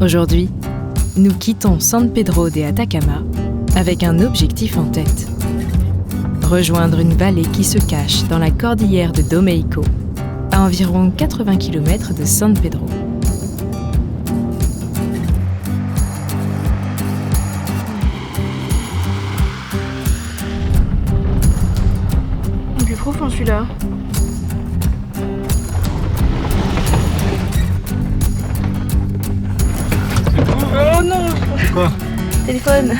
Aujourd'hui, nous quittons San Pedro de Atacama avec un objectif en tête. Rejoindre une vallée qui se cache dans la cordillère de Domeyko, à environ 80 km de San Pedro. Il est profond celui-là. Oh non! Quoi? Téléphone!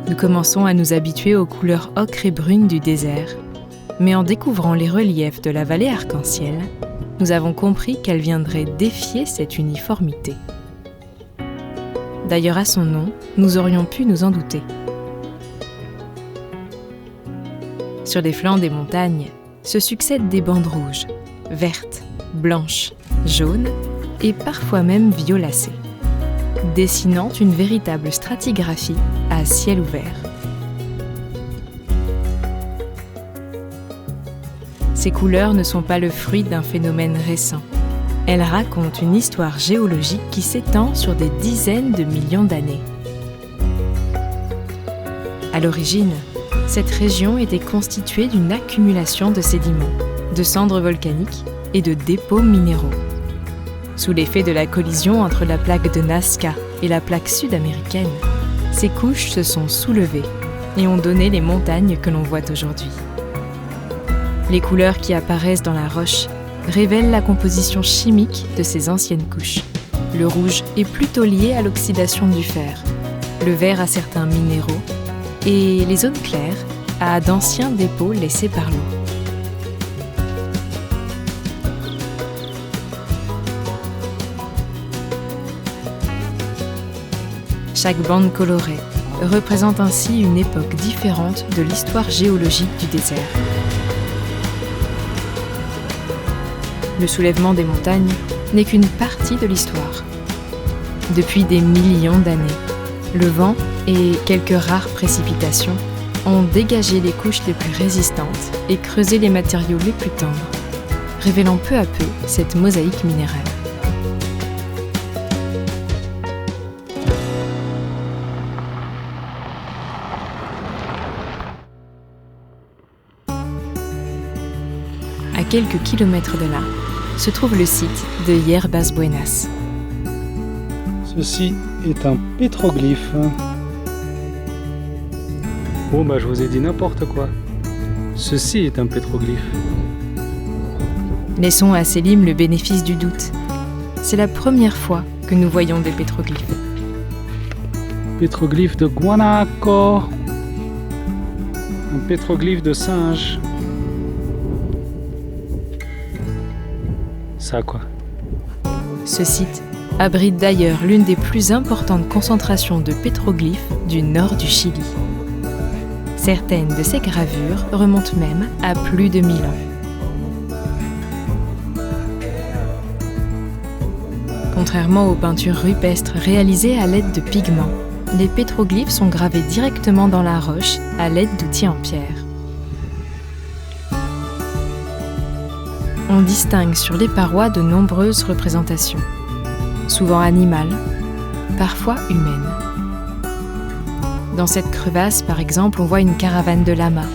Nous commençons à nous habituer aux couleurs ocre et brunes du désert, mais en découvrant les reliefs de la vallée arc-en-ciel, nous avons compris qu'elle viendrait défier cette uniformité. D'ailleurs, à son nom, nous aurions pu nous en douter. Sur les flancs des montagnes se succèdent des bandes rouges, vertes, blanches, jaunes et parfois même violacées, dessinant une véritable stratigraphie à ciel ouvert. Ces couleurs ne sont pas le fruit d'un phénomène récent. Elles racontent une histoire géologique qui s'étend sur des dizaines de millions d'années. À l'origine, cette région était constituée d'une accumulation de sédiments, de cendres volcaniques et de dépôts minéraux. Sous l'effet de la collision entre la plaque de Nazca et la plaque sud-américaine, ces couches se sont soulevées et ont donné les montagnes que l'on voit aujourd'hui. Les couleurs qui apparaissent dans la roche révèlent la composition chimique de ces anciennes couches. Le rouge est plutôt lié à l'oxydation du fer, le vert à certains minéraux et les zones claires à d'anciens dépôts laissés par l'eau. Chaque bande colorée représente ainsi une époque différente de l'histoire géologique du désert. Le soulèvement des montagnes n'est qu'une partie de l'histoire. Depuis des millions d'années, le vent et quelques rares précipitations ont dégagé les couches les plus résistantes et creusé les matériaux les plus tendres, révélant peu à peu cette mosaïque minérale. À quelques kilomètres de là, se trouve le site de Yerbas Buenas. Ceci est un pétroglyphe. Bon bah je vous ai dit n'importe quoi. Ceci est un pétroglyphe. Laissons à Selim le bénéfice du doute. C'est la première fois que nous voyons des pétroglyphes. Pétroglyphe de guanaco. Un pétroglyphe de singe. Ça quoi. Ce site abrite d'ailleurs l'une des plus importantes concentrations de pétroglyphes du nord du Chili. Certaines de ces gravures remontent même à plus de 1000 ans. Contrairement aux peintures rupestres réalisées à l'aide de pigments, les pétroglyphes sont gravés directement dans la roche à l'aide d'outils en pierre. On distingue sur les parois de nombreuses représentations, souvent animales, parfois humaines. Dans cette crevasse, par exemple, on voit une caravane de lamas,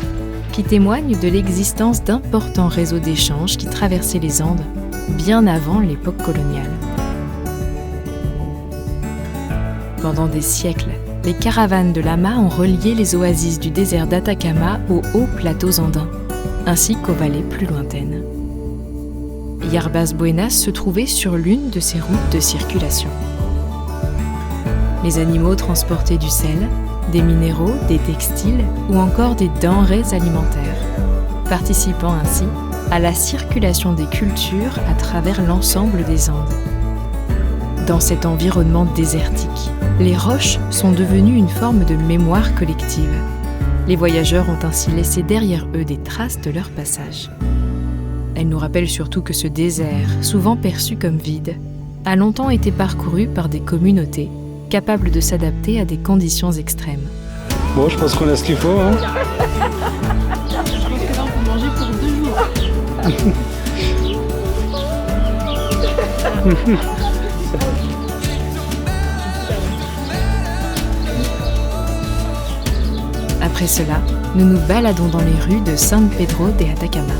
qui témoigne de l'existence d'importants réseaux d'échanges qui traversaient les Andes bien avant l'époque coloniale. Pendant des siècles, les caravanes de lamas ont relié les oasis du désert d'Atacama aux hauts plateaux andins, ainsi qu'aux vallées plus lointaines. Yerbas Buenas se trouvait sur l'une de ces routes de circulation. Les animaux transportaient du sel, des minéraux, des textiles ou encore des denrées alimentaires, participant ainsi à la circulation des cultures à travers l'ensemble des Andes. Dans cet environnement désertique, les roches sont devenues une forme de mémoire collective. Les voyageurs ont ainsi laissé derrière eux des traces de leur passage. Elle nous rappelle surtout que ce désert, souvent perçu comme vide, a longtemps été parcouru par des communautés capables de s'adapter à des conditions extrêmes. Bon, je pense qu'on a ce qu'il faut. Hein. Je pense que là, on peut manger pour 2 jours. Après cela, nous nous baladons dans les rues de San Pedro de Atacama.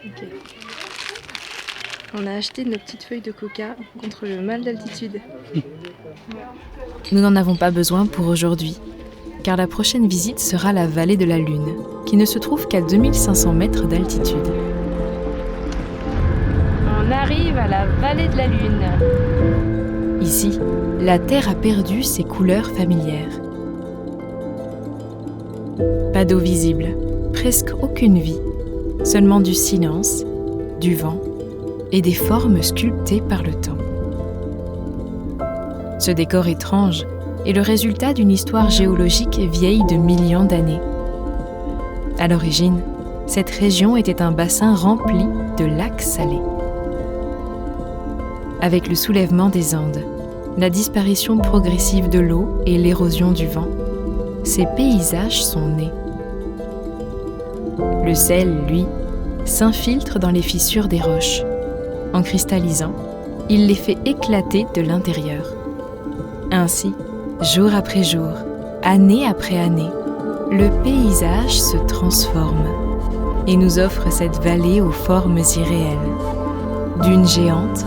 Ok. On a acheté nos petites feuilles de coca contre le mal d'altitude. Nous n'en avons pas besoin pour aujourd'hui, car la prochaine visite sera la vallée de la Lune, qui ne se trouve qu'à 2500 mètres d'altitude. On arrive à la vallée de la Lune. Ici, la Terre a perdu ses couleurs familières. Pas d'eau visible, presque aucune vie, seulement du silence, du vent et des formes sculptées par le temps. Ce décor étrange est le résultat d'une histoire géologique vieille de millions d'années. À l'origine, cette région était un bassin rempli de lacs salés. Avec le soulèvement des Andes, la disparition progressive de l'eau et l'érosion du vent, ces paysages sont nés. Le sel, lui, s'infiltre dans les fissures des roches. En cristallisant, il les fait éclater de l'intérieur. Ainsi, jour après jour, année après année, le paysage se transforme et nous offre cette vallée aux formes irréelles. Dunes géantes,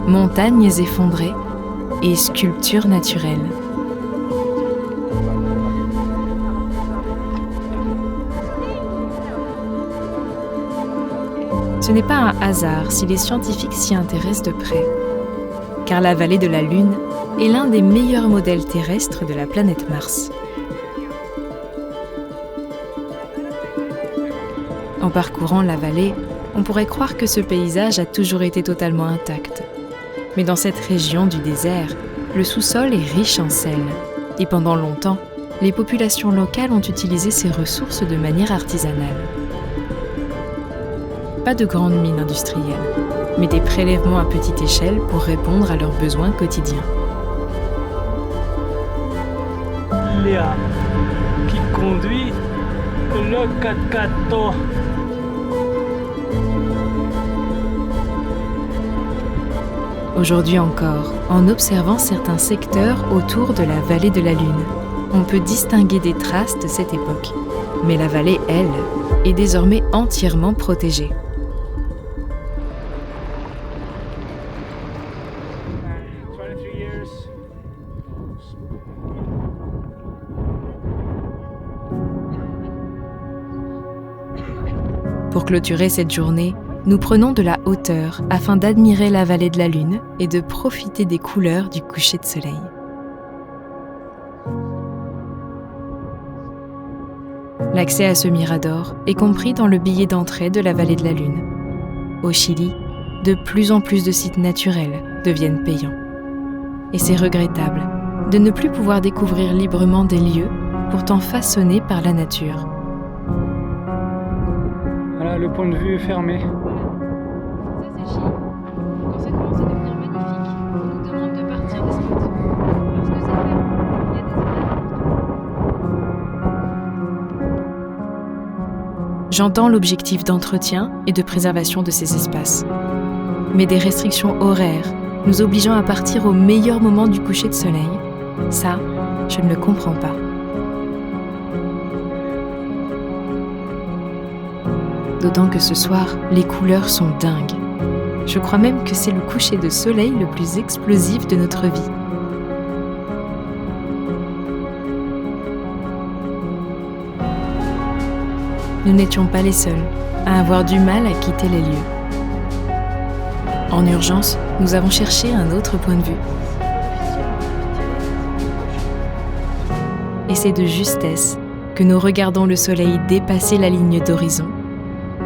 montagnes effondrées et sculptures naturelles. Ce n'est pas un hasard si les scientifiques s'y intéressent de près, car la vallée de la Lune est l'un des meilleurs modèles terrestres de la planète Mars. En parcourant la vallée, on pourrait croire que ce paysage a toujours été totalement intact. Mais dans cette région du désert, le sous-sol est riche en sel. Et pendant longtemps, les populations locales ont utilisé ces ressources de manière artisanale. Pas de grandes mines industrielles, mais des prélèvements à petite échelle pour répondre à leurs besoins quotidiens. Léa, qui conduit le 4x4. Aujourd'hui encore, en observant certains secteurs autour de la vallée de la Lune, on peut distinguer des traces de cette époque. Mais la vallée, elle, est désormais entièrement protégée. Pour clôturer cette journée, nous prenons de la hauteur afin d'admirer la vallée de la Lune et de profiter des couleurs du coucher de soleil. L'accès à ce mirador est compris dans le billet d'entrée de la vallée de la Lune. Au Chili, de plus en plus de sites naturels deviennent payants. Et c'est regrettable de ne plus pouvoir découvrir librement des lieux pourtant façonnés par la nature. Voilà, le point de vue est fermé. Ça c'est chiant. Quand ça commence à devenir magnifique, on nous demande de partir des spots. Parce que c'est fermé. Il y a des étapes. J'entends l'objectif d'entretien et de préservation de ces espaces. Mais des restrictions horaires nous obligeant à partir au meilleur moment du coucher de soleil, ça, je ne le comprends pas. D'autant que ce soir, les couleurs sont dingues. Je crois même que c'est le coucher de soleil le plus explosif de notre vie. Nous n'étions pas les seuls à avoir du mal à quitter les lieux. En urgence, nous avons cherché un autre point de vue. Et c'est de justesse que nous regardons le soleil dépasser la ligne d'horizon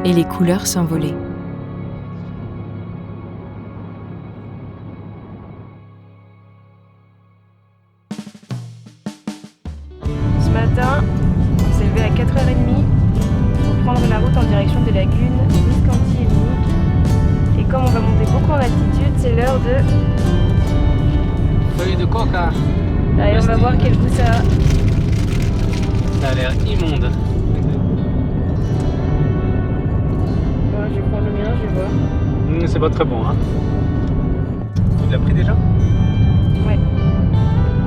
et les couleurs s'envoler. Ce matin, on s'est levé à 4h30 pour prendre la route en direction des lagunes Miscanthi et Minnick. Et comme on va monter beaucoup en altitude, c'est l'heure de... Feuille de coca. Allez, on va voir quel goût ça a. Ça a l'air immonde. Bon, je vais prendre le mien, je vais voir. C'est pas très bon, hein. Tu l'as pris déjà? Ouais.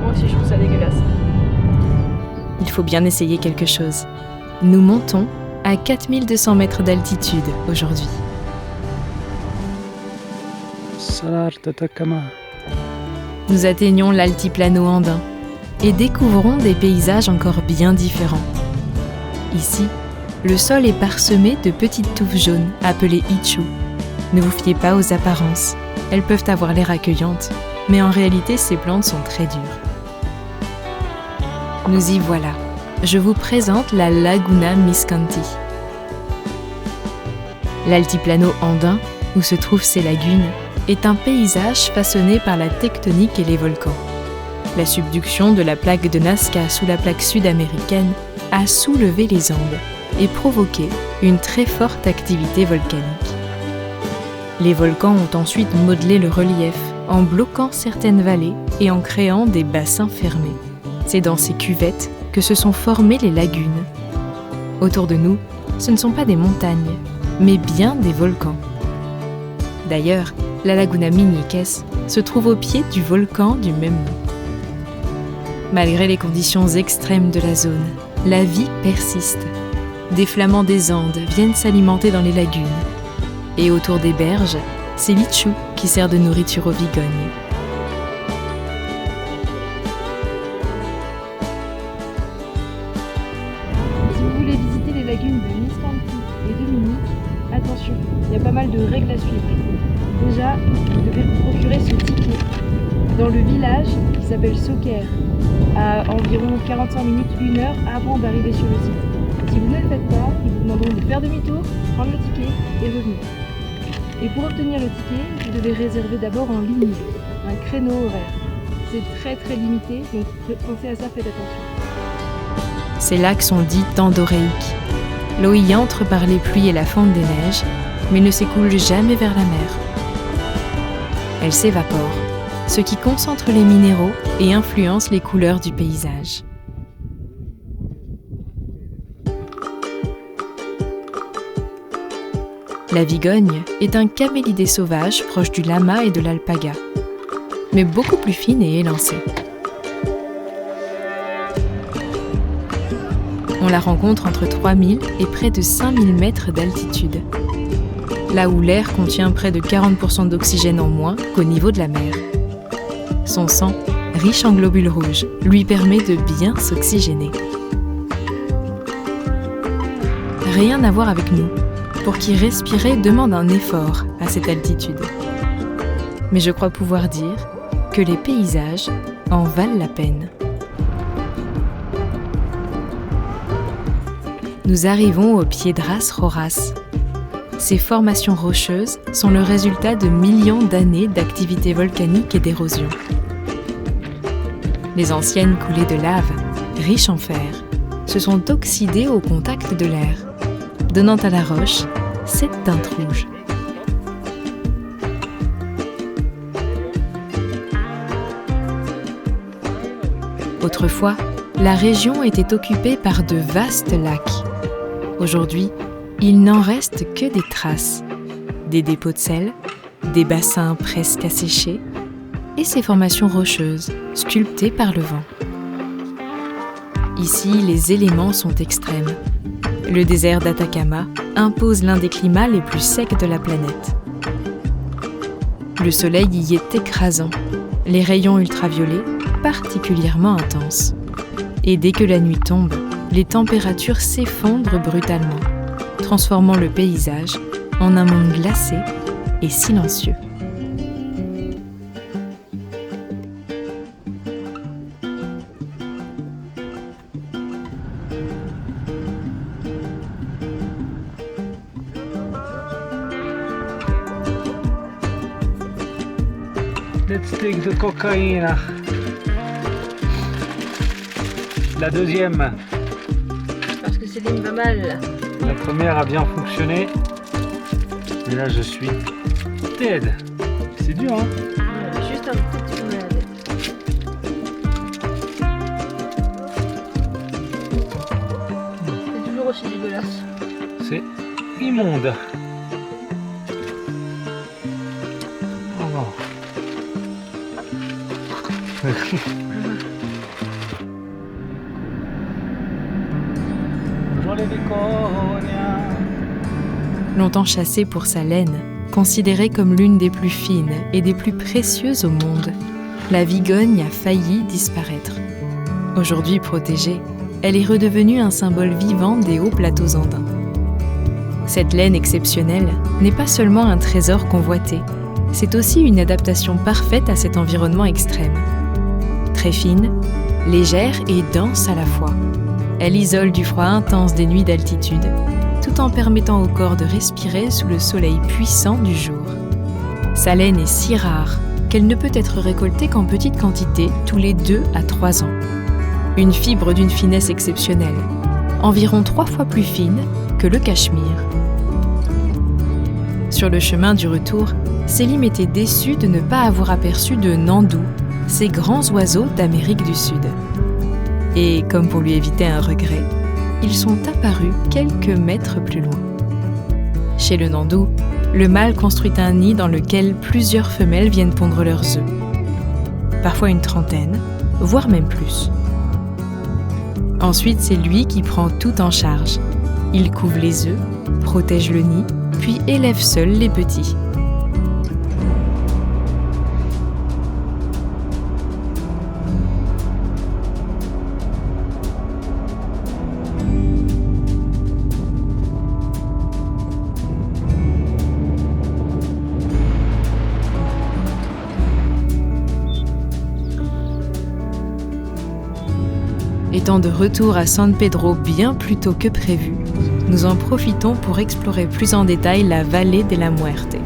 Moi aussi, je trouve ça dégueulasse. Il faut bien essayer quelque chose. Nous montons à 4200 mètres d'altitude aujourd'hui. Salar d'Atacama. Nous atteignons l'altiplano andin et découvrons des paysages encore bien différents. Ici, le sol est parsemé de petites touffes jaunes appelées ichu. Ne vous fiez pas aux apparences, elles peuvent avoir l'air accueillantes, mais en réalité ces plantes sont très dures. Nous y voilà, je vous présente la Laguna Miscanti. L'altiplano andin, où se trouvent ces lagunes, est un paysage façonné par la tectonique et les volcans. La subduction de la plaque de Nazca sous la plaque sud-américaine a soulevé les Andes et provoqué une très forte activité volcanique. Les volcans ont ensuite modelé le relief en bloquant certaines vallées et en créant des bassins fermés. C'est dans ces cuvettes que se sont formées les lagunes. Autour de nous, ce ne sont pas des montagnes, mais bien des volcans. D'ailleurs, la Laguna Miñiques se trouve au pied du volcan du même nom. Malgré les conditions extrêmes de la zone, la vie persiste. Des flamants des Andes viennent s'alimenter dans les lagunes. Et autour des berges, c'est l'ichu qui sert de nourriture aux vigognes. Si vous voulez visiter les lagunes de Miscanti et de Minique, attention, il y a pas mal de règles à suivre. Déjà, vous devez vous procurer ce ticket dans le village qui s'appelle Soker, à environ 45 minutes, 1 heure avant d'arriver sur le site. Si vous ne le faites pas, ils vous demanderont de faire demi-tour, prendre le ticket et revenir. Et pour obtenir le ticket, vous devez réserver d'abord en ligne, un créneau horaire. C'est très limité, donc pensez à ça, faites attention. Ces lacs sont dits tendoréiques. L'eau y entre par les pluies et la fonte des neiges, mais ne s'écoule jamais vers la mer. Elle s'évapore, ce qui concentre les minéraux et influence les couleurs du paysage. La vigogne est un camélidé sauvage proche du lama et de l'alpaga, mais beaucoup plus fine et élancée. On la rencontre entre 3000 et près de 5000 mètres d'altitude, là où l'air contient près de 40% d'oxygène en moins qu'au niveau de la mer. Son sang, riche en globules rouges, lui permet de bien s'oxygéner. Rien à voir avec nous, pour qui respirer demande un effort à cette altitude. Mais je crois pouvoir dire que les paysages en valent la peine. Nous arrivons au Piedras Rojas. Ces formations rocheuses sont le résultat de millions d'années d'activité volcanique et d'érosion. Les anciennes coulées de lave, riches en fer, se sont oxydées au contact de l'air, donnant à la roche cette teinte rouge. Autrefois, la région était occupée par de vastes lacs. Aujourd'hui, il n'en reste que des traces, des dépôts de sel, des bassins presque asséchés et ces formations rocheuses, sculptées par le vent. Ici, les éléments sont extrêmes. Le désert d'Atacama impose l'un des climats les plus secs de la planète. Le soleil y est écrasant, les rayons ultraviolets particulièrement intenses. Et dès que la nuit tombe, les températures s'effondrent brutalement, transformant le paysage en un monde glacé et silencieux. Let's take the cocaine. La deuxième. Parce que Céline va mal. La première a bien fonctionné. Mais là, je suis dead. C'est dur, hein? Juste un tout petit peu malade. immonde. Oh non. Bonjour les vicognes. Longtemps chassée pour sa laine, considérée comme l'une des plus fines et des plus précieuses au monde, la vigogne a failli disparaître. Aujourd'hui protégée, elle est redevenue un symbole vivant des hauts plateaux andins. Cette laine exceptionnelle n'est pas seulement un trésor convoité, c'est aussi une adaptation parfaite à cet environnement extrême. Très fine, légère et dense à la fois, elle isole du froid intense des nuits d'altitude, tout en permettant au corps de respirer sous le soleil puissant du jour. Sa laine est si rare qu'elle ne peut être récoltée qu'en petite quantité tous les 2 à 3 ans. Une fibre d'une finesse exceptionnelle, environ 3 fois plus fine que le cachemire. Sur le chemin du retour, Selim était déçu de ne pas avoir aperçu de nandous, ces grands oiseaux d'Amérique du Sud. Et comme pour lui éviter un regret, ils sont apparus quelques mètres plus loin. Chez le nandou, le mâle construit un nid dans lequel plusieurs femelles viennent pondre leurs œufs. Parfois une trentaine, voire même plus. Ensuite, c'est lui qui prend tout en charge. Il couve les œufs, protège le nid, puis élève seul les petits. Étant de retour à San Pedro bien plus tôt que prévu, nous en profitons pour explorer plus en détail la vallée de la Muerte.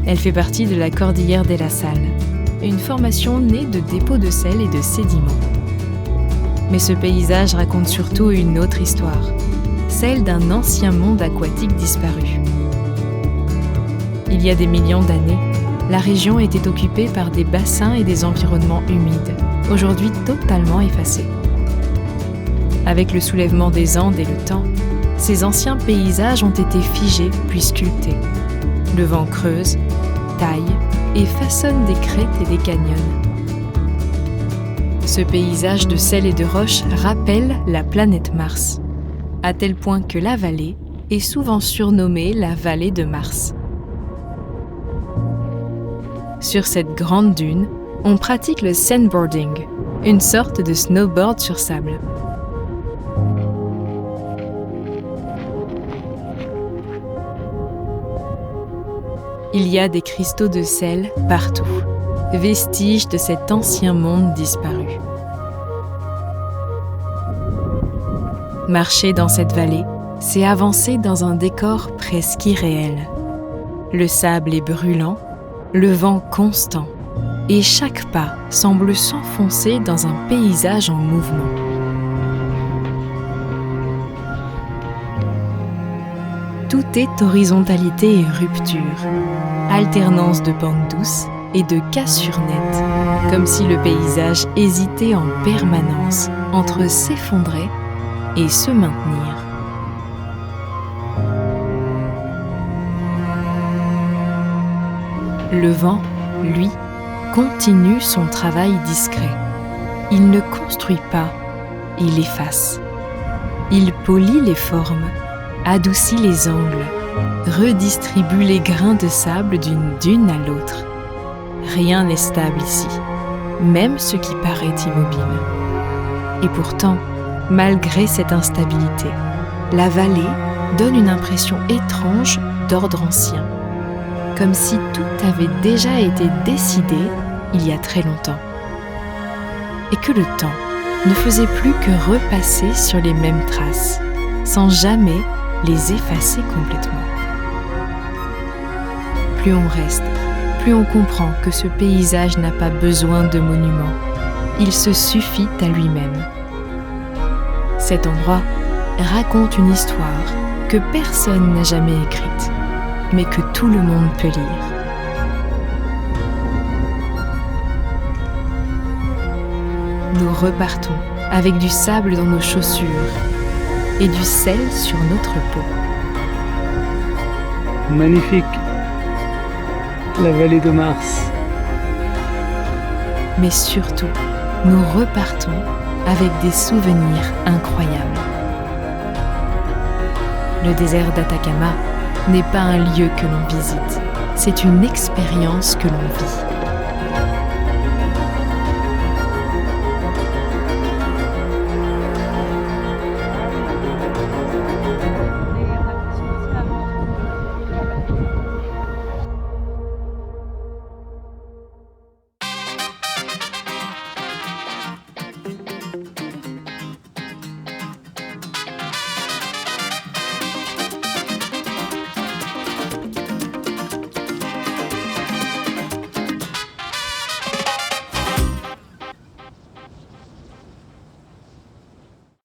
Elle fait partie de la Cordillère de la Sal, une formation née de dépôts de sel et de sédiments. Mais ce paysage raconte surtout une autre histoire, celle d'un ancien monde aquatique disparu. Il y a des millions d'années, la région était occupée par des bassins et des environnements humides, aujourd'hui totalement effacés. Avec le soulèvement des Andes et le temps, ces anciens paysages ont été figés puis sculptés. Le vent creuse, taille et façonne des crêtes et des canyons. Ce paysage de sel et de roches rappelle la planète Mars, à tel point que la vallée est souvent surnommée la vallée de Mars. Sur cette grande dune, on pratique le sandboarding, une sorte de snowboard sur sable. Il y a des cristaux de sel partout, vestiges de cet ancien monde disparu. Marcher dans cette vallée, c'est avancer dans un décor presque irréel. Le sable est brûlant, le vent constant, et chaque pas semble s'enfoncer dans un paysage en mouvement. Tout est horizontalité et rupture, alternance de pentes douces et de cassures nettes, comme si le paysage hésitait en permanence entre s'effondrer et se maintenir. Le vent, lui, continue son travail discret. Il ne construit pas, il efface. Il polit les formes, adoucit les angles, redistribue les grains de sable d'une dune à l'autre. Rien n'est stable ici, même ce qui paraît immobile. Et pourtant, malgré cette instabilité, la vallée donne une impression étrange d'ordre ancien, comme si tout avait déjà été décidé il y a très longtemps, et que le temps ne faisait plus que repasser sur les mêmes traces, sans jamais les effacer complètement. Plus on reste, plus on comprend que ce paysage n'a pas besoin de monuments, il se suffit à lui-même. Cet endroit raconte une histoire que personne n'a jamais écrite, mais que tout le monde peut lire. Nous repartons avec du sable dans nos chaussures et du sel sur notre peau. Magnifique. La vallée de Mars. Mais surtout, nous repartons avec des souvenirs incroyables. Le désert d'Atacama n'est pas un lieu que l'on visite, c'est une expérience que l'on vit.